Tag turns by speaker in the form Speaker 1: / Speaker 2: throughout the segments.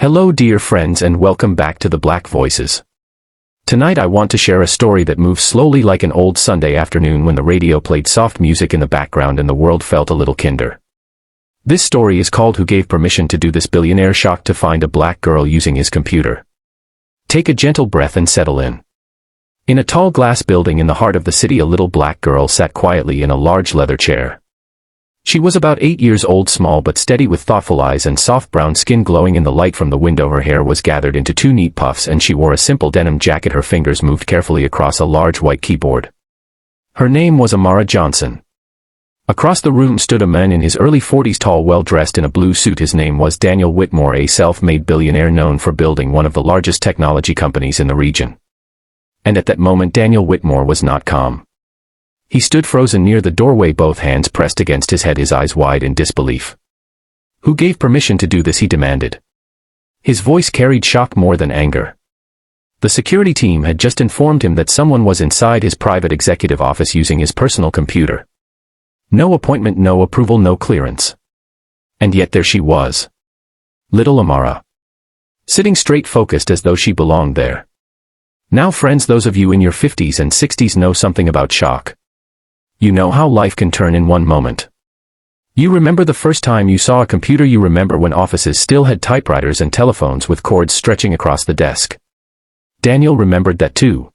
Speaker 1: Hello dear friends and welcome back to the Black Voices. Tonight I want to share a story that moves slowly like an old Sunday afternoon when the radio played soft music in the background and the world felt a little kinder. This story is called Who Gave Permission to Do This? Billionaire Shocked to Find a Black Girl Using His Computer. Take a gentle breath and settle in. In a tall glass building in the heart of the city, a little black girl sat quietly in a large leather chair. She was about 8 years old, small but steady, with thoughtful eyes and soft brown skin glowing in the light from the window. Her hair was gathered into two neat puffs and she wore a simple denim jacket. Her fingers moved carefully across a large white keyboard. Her name was Amara Johnson. Across the room stood a man in his early 40s, tall, well-dressed in a blue suit. His name was Daniel Whitmore, a self-made billionaire known for building one of the largest technology companies in the region. And at that moment Daniel Whitmore was not calm. He stood frozen near the doorway, both hands pressed against his head, his eyes wide in disbelief. Who gave permission to do this? He demanded. His voice carried shock more than anger. The security team had just informed him that someone was inside his private executive office using his personal computer. No appointment, no approval, no clearance. And yet there she was. Little Amara. Sitting straight, focused as though she belonged there. Now friends, those of you in your 50s and 60s know something about shock. You know how life can turn in one moment. You remember the first time you saw a computer. You remember when offices still had typewriters and telephones with cords stretching across the desk. Daniel remembered that too.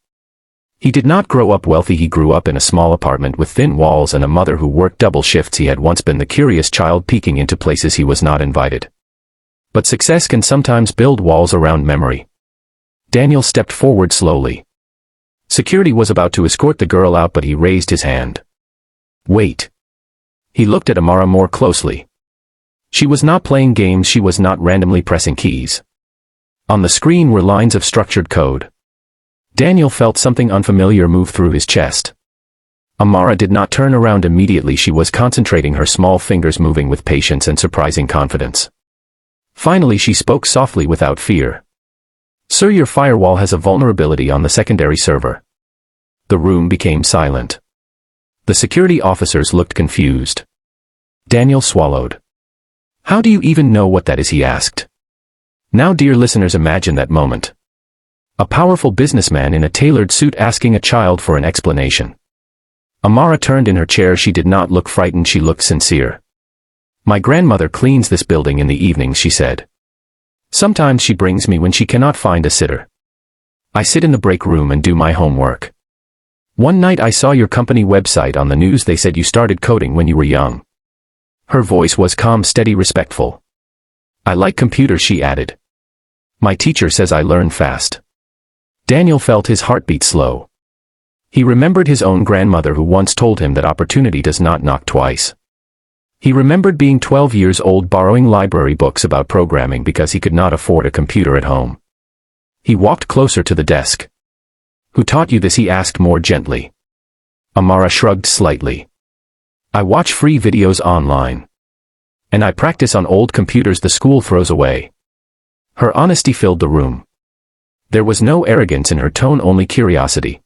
Speaker 1: He did not grow up wealthy. He grew up in a small apartment with thin walls and a mother who worked double shifts. He had once been the curious child peeking into places he was not invited. But success can sometimes build walls around memory. Daniel stepped forward slowly. Security was about to escort the girl out, but he raised his hand. Wait. He looked at Amara more closely. She was not playing games. She was not randomly pressing keys. On the screen were lines of structured code. Daniel felt something unfamiliar move through his chest. Amara did not turn around immediately. She was concentrating, her small fingers moving with patience and surprising confidence. Finally she spoke softly without fear. Sir, your firewall has a vulnerability on the secondary server. The room became silent. The security officers looked confused. Daniel swallowed. How do you even know what that is? He asked. Now dear listeners, imagine that moment. A powerful businessman in a tailored suit asking a child for an explanation. Amara turned in her chair. She did not look frightened. She looked sincere. My grandmother cleans this building in the evenings, she said. Sometimes she brings me when she cannot find a sitter. I sit in the break room and do my homework. One night I saw your company website on the news. They said you started coding when you were young. Her voice was calm, steady, respectful. I like computers, she added. My teacher says I learn fast. Daniel felt his heartbeat slow. He remembered his own grandmother who once told him that opportunity does not knock twice. He remembered being 12 years old, borrowing library books about programming because he could not afford a computer at home. He walked closer to the desk. Who taught you this? He asked more gently. Amara shrugged slightly. I watch free videos online. And I practice on old computers the school throws away. Her honesty filled the room. There was no arrogance in her tone, only curiosity.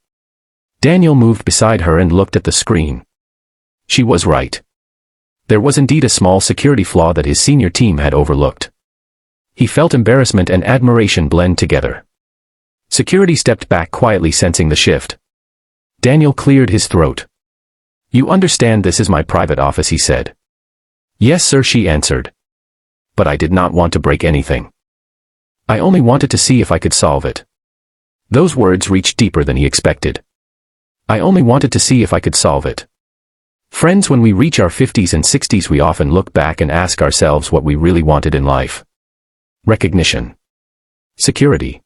Speaker 1: Daniel moved beside her and looked at the screen. She was right. There was indeed a small security flaw that his senior team had overlooked. He felt embarrassment and admiration blend together. Security stepped back quietly, sensing the shift. Daniel cleared his throat. You understand this is my private office, he said. Yes sir, she answered. But I did not want to break anything. I only wanted to see if I could solve it. Those words reached deeper than he expected. I only wanted to see if I could solve it. Friends, when we reach our 50s and 60s we often look back and ask ourselves what we really wanted in life. Recognition. Security.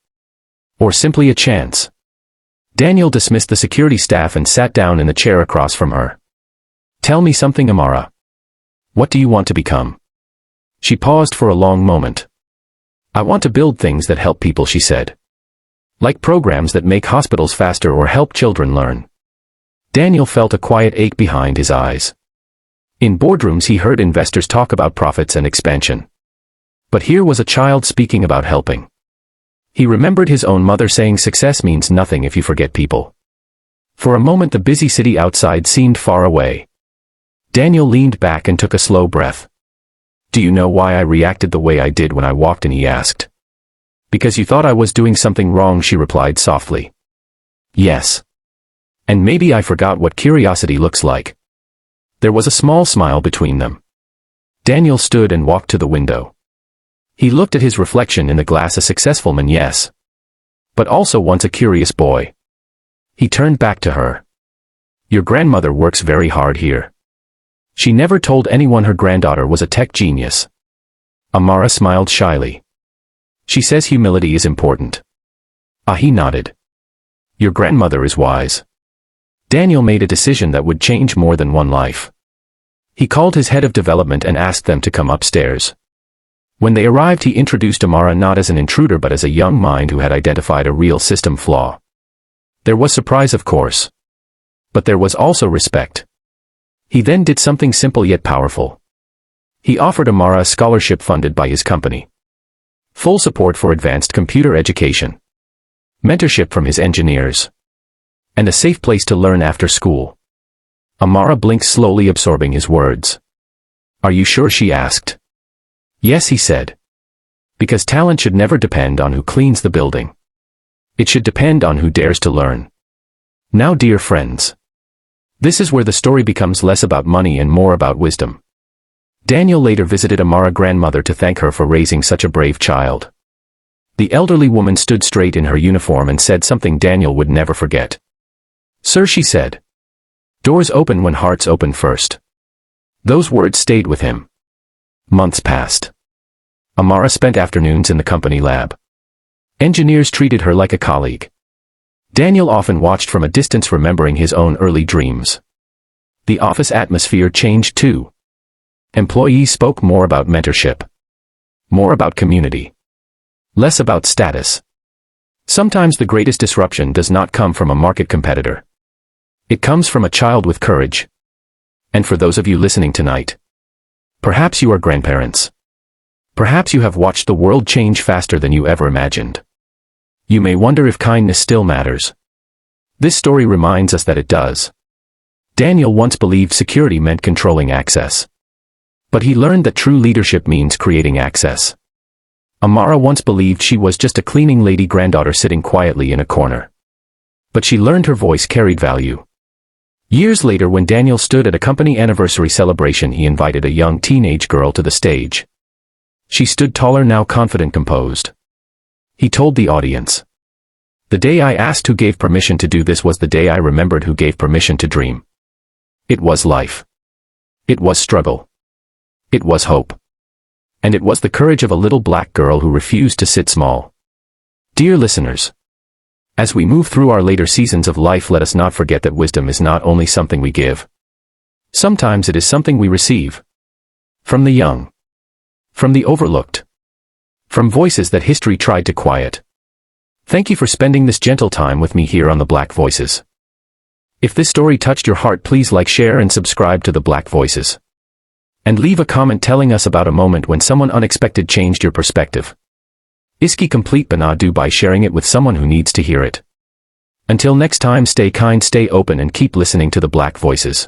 Speaker 1: Or simply a chance. Daniel dismissed the security staff and sat down in the chair across from her. Tell me something, Amara. What do you want to become? She paused for a long moment. I want to build things that help people, she said. Like programs that make hospitals faster or help children learn. Daniel felt a quiet ache behind his eyes. In boardrooms he heard investors talk about profits and expansion. But here was a child speaking about helping. He remembered his own mother saying success means nothing if you forget people. For a moment the busy city outside seemed far away. Daniel leaned back and took a slow breath. Do you know why I reacted the way I did when I walked in? He asked. Because you thought I was doing something wrong, she replied softly. Yes. And maybe I forgot what curiosity looks like. There was a small smile between them. Daniel stood and walked to the window. He looked at his reflection in the glass, a successful man, yes. But also once a curious boy. He turned back to her. Your grandmother works very hard here. She never told anyone her granddaughter was a tech genius. Amara smiled shyly. She says humility is important. He nodded. Your grandmother is wise. Daniel made a decision that would change more than one life. He called his head of development and asked them to come upstairs. When they arrived, he introduced Amara not as an intruder but as a young mind who had identified a real system flaw. There was surprise, of course. But there was also respect. He then did something simple yet powerful. He offered Amara a scholarship funded by his company. Full support for advanced computer education. Mentorship from his engineers. And a safe place to learn after school. Amara blinked slowly, absorbing his words. Are you sure? She asked. Yes, he said. Because talent should never depend on who cleans the building. It should depend on who dares to learn. Now, dear friends, this is where the story becomes less about money and more about wisdom. Daniel later visited Amara's grandmother to thank her for raising such a brave child. The elderly woman stood straight in her uniform and said something Daniel would never forget. Sir, she said. Doors open when hearts open first. Those words stayed with him. Months passed. Amara spent afternoons in the company lab. Engineers treated her like a colleague. Daniel often watched from a distance, remembering his own early dreams. The office atmosphere changed too. Employees spoke more about mentorship. More about community. Less about status. Sometimes the greatest disruption does not come from a market competitor. It comes from a child with courage. And for those of you listening tonight, perhaps you are grandparents. Perhaps you have watched the world change faster than you ever imagined. You may wonder if kindness still matters. This story reminds us that it does. Daniel once believed security meant controlling access. But he learned that true leadership means creating access. Amara once believed she was just a cleaning lady granddaughter sitting quietly in a corner. But she learned her voice carried value. Years later, when Daniel stood at a company anniversary celebration, he invited a young teenage girl to the stage. She stood taller, now confident, composed. He told the audience, "The day I asked who gave permission to do this was the day I remembered who gave permission to dream." It was life. It was struggle. It was hope. And it was the courage of a little black girl who refused to sit small. Dear listeners, as we move through our later seasons of life, let us not forget that wisdom is not only something we give. Sometimes it is something we receive. From the young. From the overlooked. From voices that history tried to quiet. Thank you for spending this gentle time with me here on the Black Voices. If this story touched your heart, please like, share, and subscribe to the Black Voices. And leave a comment telling us about a moment when someone unexpected changed your perspective. Iski complete Banadu by sharing it with someone who needs to hear it. Until next time, stay kind, stay open, and keep listening to the Black Voices.